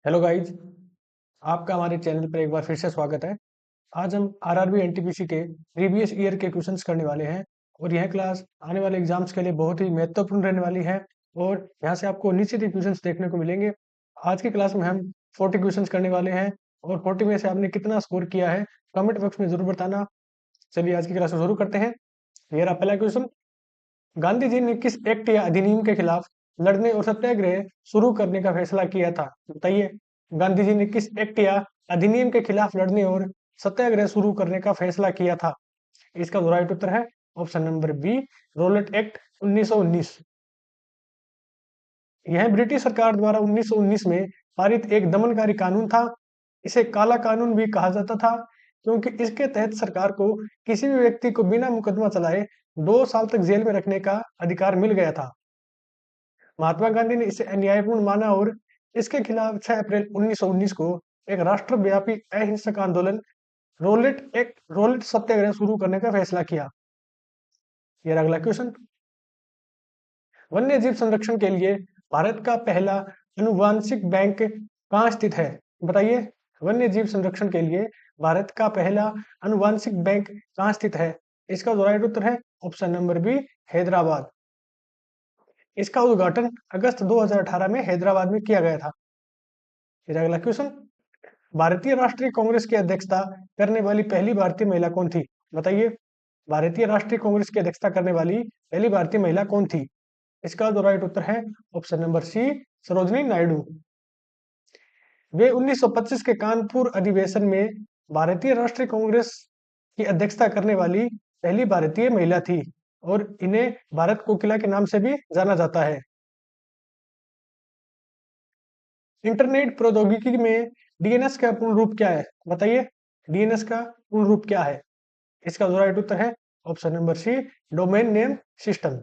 Hello guys, आपका हमारे channel पर एक बार फिर से स्वागत है। आज हम आरआरबी एनटीपीसी के प्रीवियस ईयर के क्वेश्चंस करने वाले हैं और यह क्लास आने वाले एग्जाम्स के लिए बहुत ही महत्वपूर्ण रहने वाली है और यहाँ से आपको निश्चित ही क्वेश्चंस देखने को मिलेंगे। आज की क्लास में हम 40 क्वेश्चंस करने वाले हैं और 40 में से आपने कितना स्कोर किया है कमेंट बॉक्स में जरूर बताना। चलिए आज की क्लास शुरू करते हैं। ये रहा पहला क्वेश्चन। गांधी जी ने किस एक्ट या अधिनियम के खिलाफ लड़ने और सत्याग्रह शुरू करने का फैसला किया था? बताइए, गांधी जी ने किस एक्ट या अधिनियम के खिलाफ लड़ने और सत्याग्रह शुरू करने का फैसला किया था? इसका जो राइट उत्तर है option number B, Rowlatt Act 1919। यह ब्रिटिश सरकार द्वारा 1919 में पारित एक दमनकारी कानून था। इसे काला कानून भी कहा जाता था क्योंकि इसके तहत सरकार को किसी भी व्यक्ति को बिना मुकदमा चलाए 2 साल तक जेल में रखने का अधिकार मिल गया था। महात्मा गांधी ने इसे अन्यायपूर्ण माना और इसके खिलाफ 6 अप्रैल 1919 को एक राष्ट्रव्यापी अहिंसक आंदोलन रोलेट सत्याग्रह शुरू करने का फैसला किया। ये रहा अगला क्वेश्चन। वन्य जीव संरक्षण के लिए भारत का पहला अनुवांशिक बैंक कहाँ स्थित है? बताइए, वन्य जीव संरक्षण के लिए भारत का पहला अनुवांशिक बैंक कहाँ स्थित है? इसका जो राइट उत्तर है ऑप्शन नंबर बी, हैदराबाद। इसका उद्घाटन अगस्त 2018 में हैदराबाद में किया गया था। फिर अगला क्वेश्चन। भारतीय राष्ट्रीय कांग्रेस की अध्यक्षता करने वाली पहली भारतीय महिला कौन थी? बताइए, भारतीय राष्ट्रीय कांग्रेस की अध्यक्षता करने वाली पहली भारतीय महिला कौन थी? इसका जो राइट उत्तर है option number C, Sarojini Naidu. वे 1925 के कानपुर अधिवेशन में भारतीय राष्ट्रीय कांग्रेस की अध्यक्षता करने वाली पहली भारतीय महिला थी और इन्हें भारत कोकिला के नाम से भी जाना जाता है। इंटरनेट प्रौद्योगिकी में डीएनएस का पूर्ण रूप क्या है? बताइए, डीएनएस का पूर्ण रूप क्या है? इसका जो राइट उत्तर है option number C, domain name system.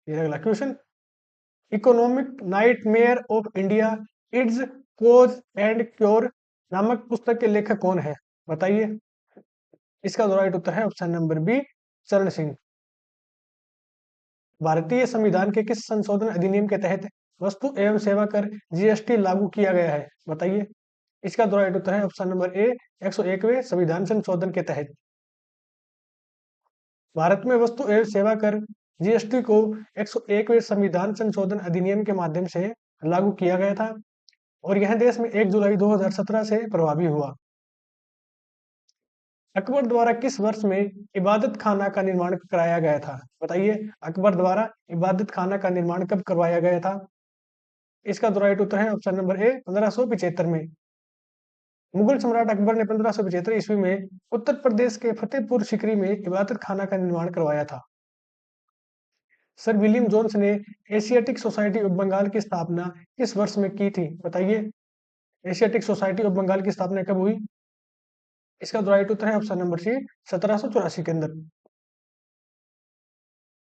ये अगला question. Economic nightmare of India, its cause and cure नामक पुस्तक के लेखक कौन है? बताइए, इसका जो राइट उत्तर है ऑप्शन नंबर बी, चरण सिंह। भारतीय संविधान के किस संशोधन अधिनियम के तहत वस्तु एवं सेवा कर जीएसटी लागू किया गया है? बताइए, इसका जो राइट उत्तर है ऑप्शन नंबर ए, 101वें संविधान संशोधन के तहत। भारत में वस्तु एवं सेवा कर जीएसटी को 101वें संविधान संशोधन अधिनियम के माध्यम से लागू किया गया था और यह देश में 1 जुलाई 2017 से प्रभावी हुआ। अकबर द्वारा किस वर्ष में इबादत खाना का निर्माण कराया गया था? बताइए, अकबर द्वारा इबादत खाना का निर्माण कब करवाया गया था? इसका जो राइट उत्तर है ऑप्शन नंबर ए, 1575 में। मुगल सम्राट अकबर ने 1575 ईस्वी में उत्तर प्रदेश के फतेहपुर सीकरी में इबादत खाना का निर्माण करवाया था। सर विलियम जोन्स ने एशियाटिक सोसाइटी ऑफ बंगाल की स्थापना किस वर्ष में की थी? बताइए, एशियाटिक सोसाइटी ऑफ बंगाल की स्थापना कब हुई? इसका जो राइट उत्तर है ऑप्शन नंबर सी, 1784 के अंदर।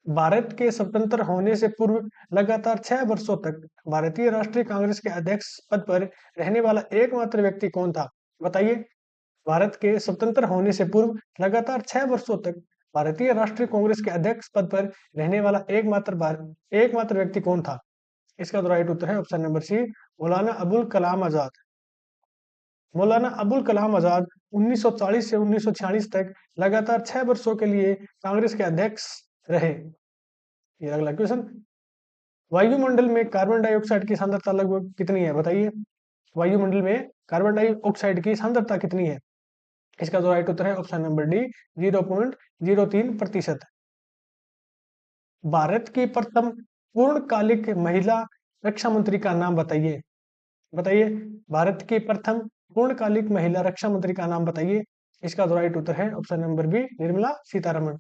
भारत के स्वतंत्र होने से पूर्व लगातार 6 वर्षों तक भारतीय राष्ट्रीय कांग्रेस के अध्यक्ष पद पर रहने वाला एकमात्र व्यक्ति कौन था? बताइए, भारत के स्वतंत्र होने से पूर्व लगातार 6 वर्षों तक भारतीय राष्ट्रीय कांग्रेस के अध्यक्ष पद पर रहने वाला एकमात्र व्यक्ति कौन था? इसका तो राइट उत्तर है ऑप्शन नंबर सी, मौलाना अबुल कलाम आजाद। मौलाना अबुल कलाम आजाद 1940 से 1946 तक लगातार 6 वर्षों के लिए कांग्रेस के अध्यक्ष रहे। ये अगला क्वेश्चन। वायुमंडल में कार्बन डाइऑक्साइड की सांद्रता लगभग कितनी है? बताइए, वायुमंडल में कार्बन डाइऑक्साइड की सांद्रता कितनी है? इसका जो राइट उत्तर है ऑप्शन नंबर डी, 0.03%। भारत की प्रथम पूर्णकालिक महिला रक्षा मंत्री का नाम बताइए। बताइए, भारत की प्रथम पूर्णकालिक महिला रक्षा मंत्री का नाम बताइए। इसका जो राइट उत्तर है option number B, Nirmala Sitharaman.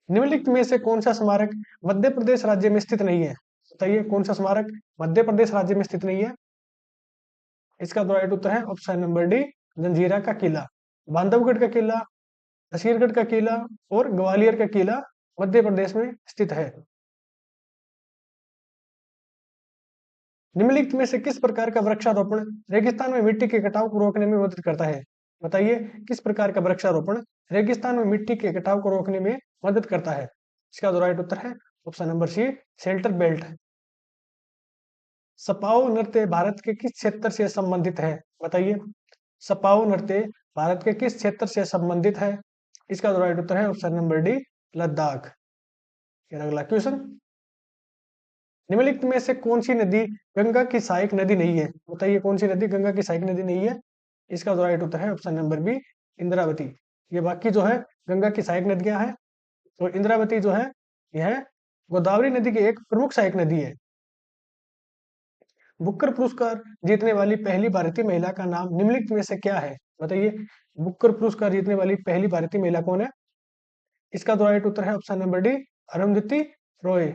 निम्नलिखित में से कौन सा स्मारक मध्य प्रदेश राज्य में स्थित नहीं है? बताइए, कौन सा स्मारक मध्य प्रदेश राज्य में स्थित नहीं है? इसका जो राइट उत्तर है ऑप्शन नंबर डी, जंजीरा का किला। बांधवगढ़ का किला, नसीरगढ़ का किला और ग्वालियर का किला मध्य प्रदेश में स्थित है। निम्नलिखित में से किस प्रकार का वृक्षारोपण रेगिस्तान में मिट्टी के कटाव को रोकने में मदद करता है? बताइए, किस प्रकार का वृक्षारोपण रेगिस्तान में मिट्टी के कटाव को रोकने में मदद करता है? इसका जो राइट उत्तर है option number C, shelter belt. सपाओ नृत्य भारत के किस क्षेत्र से संबंधित है? बताइए। सपाओ नृत्य भारत के किस क्षेत्र से संबंधित है? इसका जो राइट उत्तर है ऑप्शन नंबर डी, लद्दाख। फिर अगला क्वेश्चन, निम्नलिखित में से कौन सी नदी गंगा की सहायक नदी नहीं है? बताइए कौन सी नदी गंगा की सहायक नदी नहीं है? इसका जो राइट उत्तर है ऑप्शन नंबर बी, इंद्रावती। ये बाकी जो है गंगा की सहायक नदियां हैं, तो इंद्रावती जो है यह गोदावरी नदी की एक प्रमुख सहायक नदी है। बुकर पुरस्कार जीतने वाली पहली भारतीय महिला का नाम निम्नलिखित में से क्या है? बताइए। बुकर पुरस्कार जीतने वाली पहली भारतीय महिला कौन है? इसका जो राइट उत्तर है option number D, Arundhati Roy.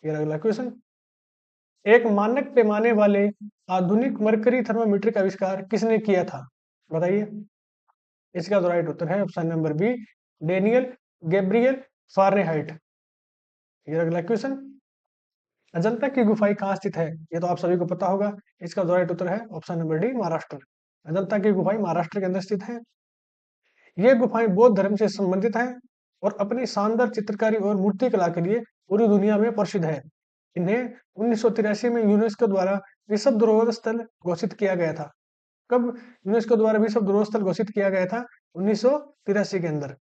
फिर अगला क्वेश्चन, एक मानक पैमाने वाले आधुनिक मरकरी थर्मामीटर का आविष्कार किसने किया था? बताइए। इसका जो राइट उत्तर है option number B, Daniel Gabriel Fahrenheit. फिर अगला क्वेश्चन, अजंता की गुफाएं कहाँ स्थित है? ये तो आप सभी को पता होगा। इसका जो राइट उत्तर है option number D, Maharashtra. Ajanta की गुफाएं महाराष्ट्र के अंदर स्थित है। ये गुफाएं बौद्ध धर्म से संबंधित हैं और अपनी शानदार चित्रकारी और मूर्ति कला के लिए पूरी दुनिया में प्रसिद्ध है। इन्हें 1983 में यूनेस्को द्वारा विश्व धरोहर स्थल घोषित किया गया था। कब यूनेस्को द्वारा विश्व धरोहर स्थल घोषित किया गया था? 1983 के अंदर।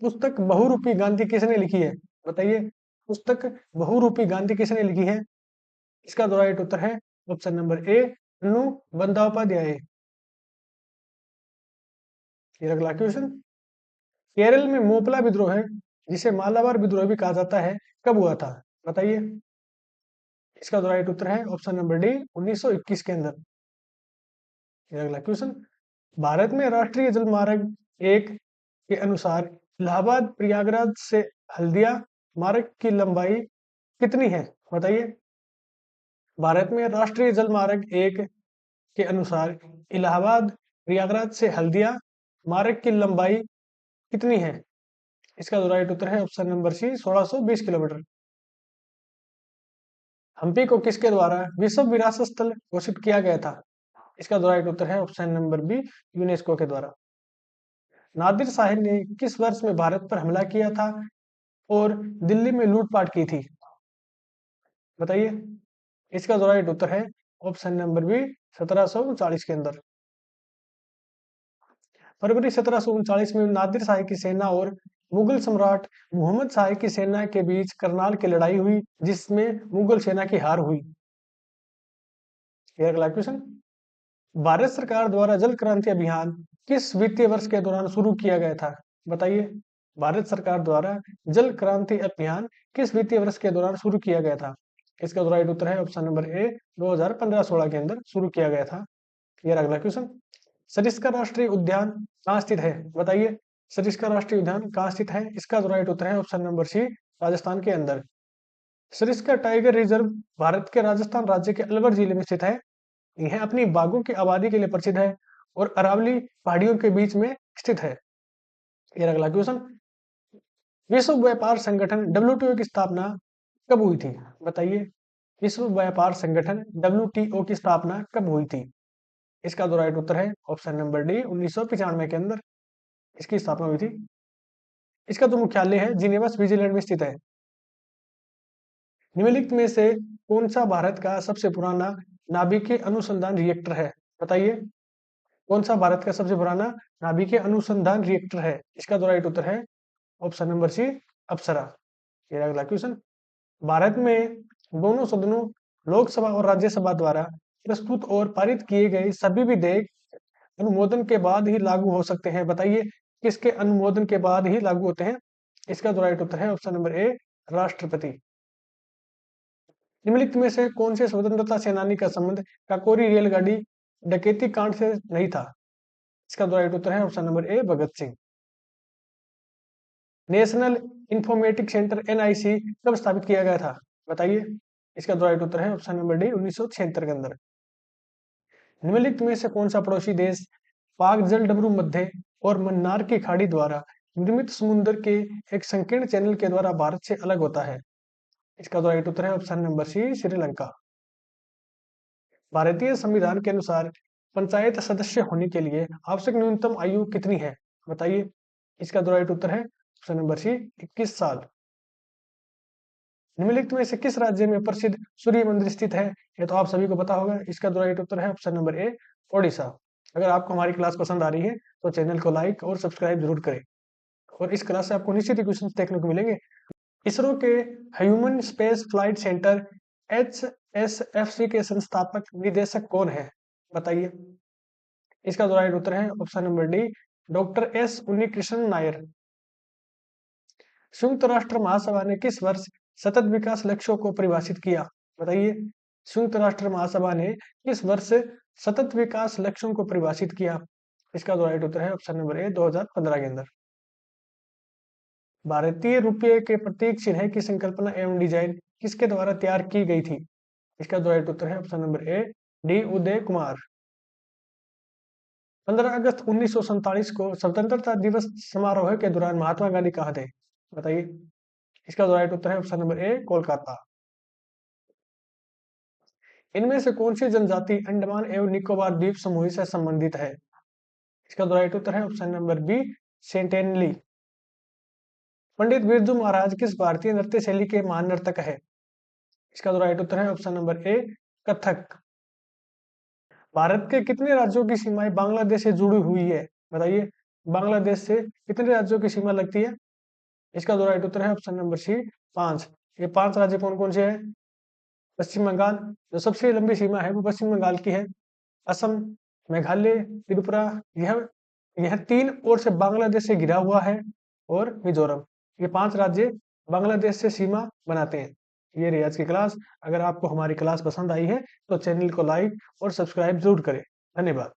पुस्तक बहुरूपी गांधी किसने लिखी है? बताइए। पुस्तक बहुरूपी गांधी किसने लिखी है? इसका जो राइट उत्तर है option number A, Annu Bandopadhyay. फिर अगला क्वेश्चन, केरल में मोपला विद्रोह है जिसे मालाबार विद्रोह भी कहा जाता है, कब हुआ था? बताइए। इसका जो राइट उत्तर है ऑप्शन नंबर डी, 1921 के अंदर। फिर अगला क्वेश्चन, भारत में राष्ट्रीय जल मार्ग एक के अनुसार इलाहाबाद प्रयागराज से हल्दिया मार्ग की लंबाई कितनी है? बताइए। भारत में राष्ट्रीय जल मार्ग एक के अनुसार इलाहाबाद प्रयागराज से हल्दिया मार्ग की लंबाई कितनी है? इसका जो राइट उत्तर है option number C, 1620 kilometre. Hampi को किसके द्वारा विश्व विरासत स्थल घोषित किया गया था? इसका जो राइट उत्तर है ऑप्शन नंबर बी, यूनेस्को के द्वारा। नादिर शाह ने किस वर्ष में भारत पर हमला किया था और दिल्ली में लूटपाट की थी? बताइए। इसका जो राइट उत्तर है ऑप्शन नंबर बी, 1739 के अंदर। फरवरी 1739 में नादिर शाह की सेना और मुगल सम्राट मोहम्मद शाह की सेना के बीच करनाल की लड़ाई हुई, जिसमें मुगल सेना की हार हुई। अगला क्वेश्चन, भारत सरकार द्वारा जल क्रांति अभियान किस वित्तीय वर्ष के दौरान शुरू किया गया था? बताइए। भारत सरकार द्वारा जल क्रांति अभियान किस वित्तीय वर्ष के दौरान शुरू किया गया था? इसका जो राइट उत्तर है ऑप्शन नंबर ए, 2015-16 के अंदर शुरू किया गया था। यह अगला क्वेश्चन, सरिस्का राष्ट्रीय उद्यान कहाँ स्थित है? बताइए। सरिस्का राष्ट्रीय उद्यान कहाँ स्थित है? इसका जो राइट उत्तर है ऑप्शन नंबर सी, राजस्थान के अंदर। सरिस्का टाइगर रिजर्व भारत के राजस्थान राज्य के अलवर जिले में स्थित है। यह अपनी बाघों की आबादी के लिए प्रसिद्ध है और अरावली पहाड़ियों के बीच में स्थित है। यह अगला क्वेश्चन, विश्व व्यापार संगठन WTO की स्थापना कब हुई थी? बताइए। विश्व व्यापार संगठन WTO की स्थापना कब हुई थी? इसका जो राइट उत्तर है ऑप्शन नंबर डी, 1995 के अंदर इसकी स्थापना हुई थी। इसका जो मुख्यालय है जिनेवा स्विट्जरलैंड में स्थित है। निम्नलिखित में से कौन सा भारत का सबसे पुराना नाभिकीय अनुसंधान रिएक्टर है? बताइए। कौन सा भारत का सबसे पुराना नाभिकीय अनुसंधान रिएक्टर है? इसका जो राइट उत्तर है ऑप्शन नंबर सी, अप्सरा। ये अगला क्वेश्चन, भारत में दोनों सदनों लोकसभा और राज्यसभा द्वारा प्रस्तुत और पारित किए गए सभी विधेयक अनुमोदन के बाद ही लागू हो सकते हैं। बताइए किसके अनुमोदन के बाद ही लागू होते हैं? इसका जो राइट उत्तर है ऑप्शन नंबर ए, राष्ट्रपति। निम्नलिखित में से कौन से स्वतंत्रता सेनानी का संबंध काकोरी रेलगाड़ी डकैती कांड से नहीं था? इसका जो राइट उत्तर है ऑप्शन नंबर ए, Bhagat Singh. National informatic centre NIC कब स्थापित किया गया था? बताइए। इसका जो राइट उत्तर है ऑप्शन नंबर डी, 1976 के अंदर। निम्नलिखित में से कौन सा पड़ोसी देश पाक जल डमरू मध्य और मन्नार की खाड़ी द्वारा निर्मित समुद्र के एक संकीर्ण चैनल के द्वारा भारत से अलग होता है? इसका जो राइट उत्तर है ऑप्शन नंबर सी, श्रीलंका। भारतीय संविधान के अनुसार पंचायत सदस्य होने के लिए आवश्यक न्यूनतम आयु कितनी है? बताइए। इसका जो राइट उत्तर है ऑप्शन नंबर सी, 21 साल। निम्नलिखित में से किस राज्य में प्रसिद्ध सूर्य मंदिर स्थित है? ये तो आप सभी को पता होगा। इसका जो राइट उत्तर है ऑप्शन नंबर ए, ओडिशा। अगर आपको हमारी क्लास पसंद आ रही है तो चैनल को लाइक और सब्सक्राइब जरूर करें, और इस क्लास से आपको निश्चित ही क्वेश्चन देखने को मिलेंगे। इसरो के human space flight centre HSFC के संस्थापक निदेशक कौन है? बताइए। इसका जो राइट उत्तर है option number D, doctor S Unnikrishnan Nair. संयुक्त राष्ट्र महासभा ने किस वर्ष सतत विकास लक्ष्यों को परिभाषित किया? बताइए। संयुक्त राष्ट्र महासभा ने किस वर्ष सतत विकास लक्ष्यों को परिभाषित किया? इसका जो राइट उत्तर है ऑप्शन नंबर ए, 2015 के अंदर। भारतीय रुपये के प्रतीक चिन्ह की संकल्पना एवं डिजाइन किसके द्वारा तैयार की गई थी? इसका जो राइट उत्तर है ऑप्शन नंबर ए, डी उदय कुमार। 15 अगस्त 1947 को स्वतंत्रता दिवस समारोह के दौरान महात्मा गांधी कहाँ थे? बताइए। इसका जो राइट उत्तर है ऑप्शन नंबर ए, कोलकाता। इनमें से कौन सी जनजाति अंडमान एवं निकोबार द्वीप समूह से संबंधित है? इसका जो राइट उत्तर है option number B, सेंटेनली। Pandit Birju Maharaj किस भारतीय नृत्य शैली के महान नर्तक है? इसका जो राइट उत्तर है ऑप्शन नंबर ए, कथक। भारत के कितने राज्यों की सीमाएं बांग्लादेश से जुड़ी हुई है? बताइए। बांग्लादेश से कितने राज्यों की सीमा लगती है? इसका जो राइट उत्तर है ऑप्शन नंबर सी, 5। ये 5 राज्य कौन कौन से हैं? पश्चिम बंगाल, जो सबसे लंबी सीमा है वो पश्चिम बंगाल की है। असम, मेघालय, त्रिपुरा, यह 3 ओर से बांग्लादेश से घिरा हुआ है, और मिजोरम। ये 5 राज्य बांग्लादेश से सीमा बनाते हैं। ये रही आज की क्लास। अगर आपको हमारी क्लास पसंद आई है तो चैनल को लाइक और सब्सक्राइब जरूर करें। धन्यवाद।